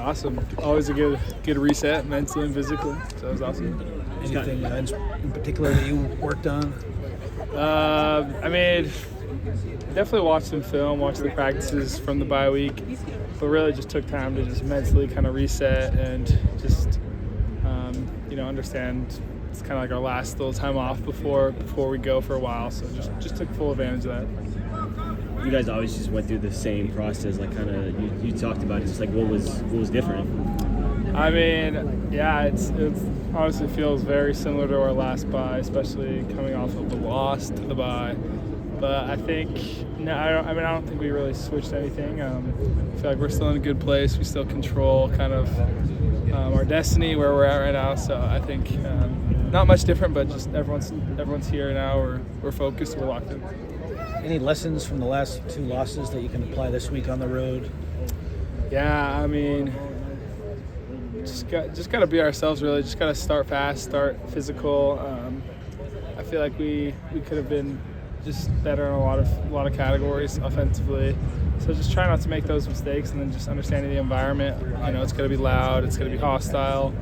awesome. Always a good reset mentally and physically. So it was awesome. Anything in particular that you worked on? I mean, definitely watched some film, watched the practices from the bye week, but really just took time to just mentally kind of reset and just, understand it's kind of like our last little time off before we go for a while. So just took full advantage of that. You guys always just went through the same process, like kind of you talked about it. Just like what was different? I mean, yeah, it's honestly feels very similar to our last bye, especially coming off of the loss to the bye. But I think I don't think we really switched anything. I feel like we're still in a good place. We still control kind of our destiny where we're at right now. So I think not much different, but just everyone's here now. We're focused. We're locked in. Any lessons from the last two losses that you can apply this week on the road? Yeah, I mean, just got to be ourselves, really. Just got to start fast, start physical. I feel like we could have been just better in a lot of categories offensively. So just try not to make those mistakes, and then just understanding the environment. It's going to be loud, it's going to be hostile.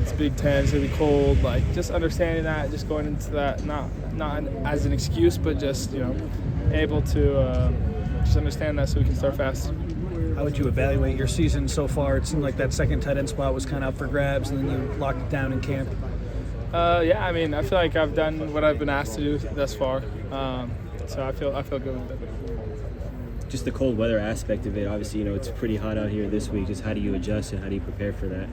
It's Big Ten, it's going to be cold. Like, just understanding that, just going into that, not as an excuse, but just, able to just understand that so we can start fast. How would you evaluate your season so far? It seemed like that second tight end spot was kind of up for grabs, and then you locked it down in camp. Yeah, I mean, I feel like I've done what I've been asked to do thus far. So I feel good with it. Just the cold weather aspect of it. Obviously, it's pretty hot out here this week. Just how do you adjust and how do you prepare for that?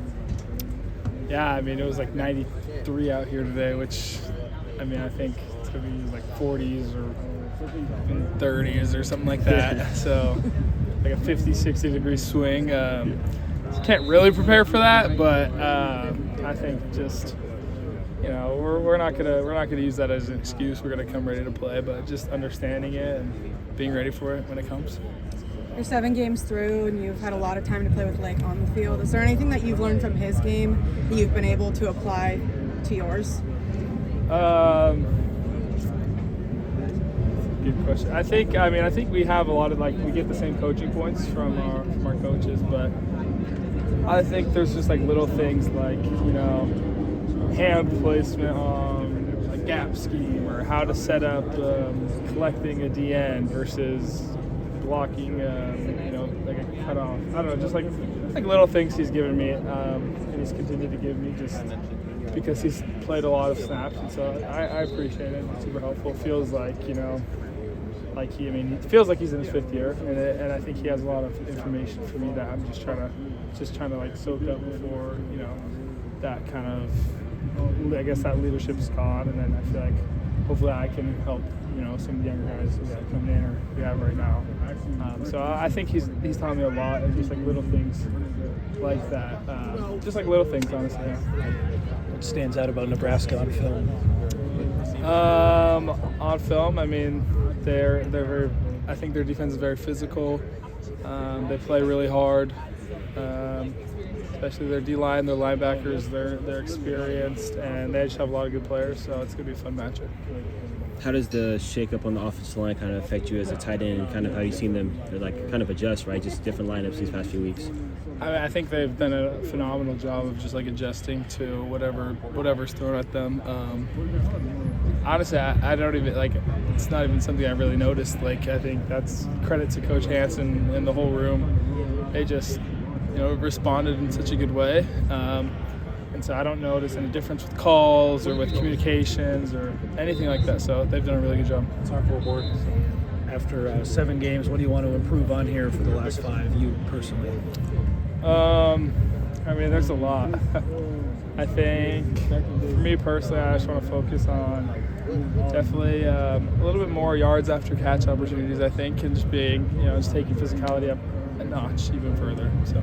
Yeah, I mean, it was like 93 out here today, which, I mean, I think it's going to be like 40s or even 30s or something like that. So like a 50, 60 degree swing. Can't really prepare for that, but I think just, we're not gonna use that as an excuse. We're gonna come ready to play, but just understanding it and being ready for it when it comes. You're 7 games through, and you've had a lot of time to play with Blake on the field. Is there anything that you've learned from his game that you've been able to apply to yours? Good question. I think we have a lot of, we get the same coaching points from our coaches, but I think there's just little things hand placement on a gap scheme, or how to set up collecting a DN versus blocking, like a cutoff. I don't know, just like little things he's given me, and he's continued to give me just because he's played a lot of snaps, and so I appreciate it. It's super helpful. Feels like, it feels like he's in his 5th year, and I think he has a lot of information for me that I'm just trying to soak up before, that kind of, I guess that leadership is gone, and then I feel like hopefully I can help, some of the younger guys that are coming in or we have right now. So I think he's taught me a lot of just little things like that, just little things, honestly. Yeah. What stands out about Nebraska on film? On film, I mean, they're very. I think their defense is very physical. They play really hard. Especially their D-line, their linebackers, they're experienced, and they just have a lot of good players, so it's going to be a fun matchup. How does the shake-up on the offensive line kind of affect you as a tight end, and kind of how you've seen them kind of adjust, right? Just different lineups these past few weeks. I think they've done a phenomenal job of just adjusting to whatever's thrown at them. Honestly, I don't even it's not even something I really noticed. I think that's credit to Coach Hansen and the whole room. They just responded in such a good way. And so I don't notice any difference with calls or with communications or anything like that. So they've done a really good job. Talk forward. After 7 games, what do you want to improve on here for the last 5, you personally? I mean, there's a lot. I think for me personally, I just want to focus on definitely a little bit more yards after catch opportunities, I think, and just being, just taking physicality up a notch even further. So.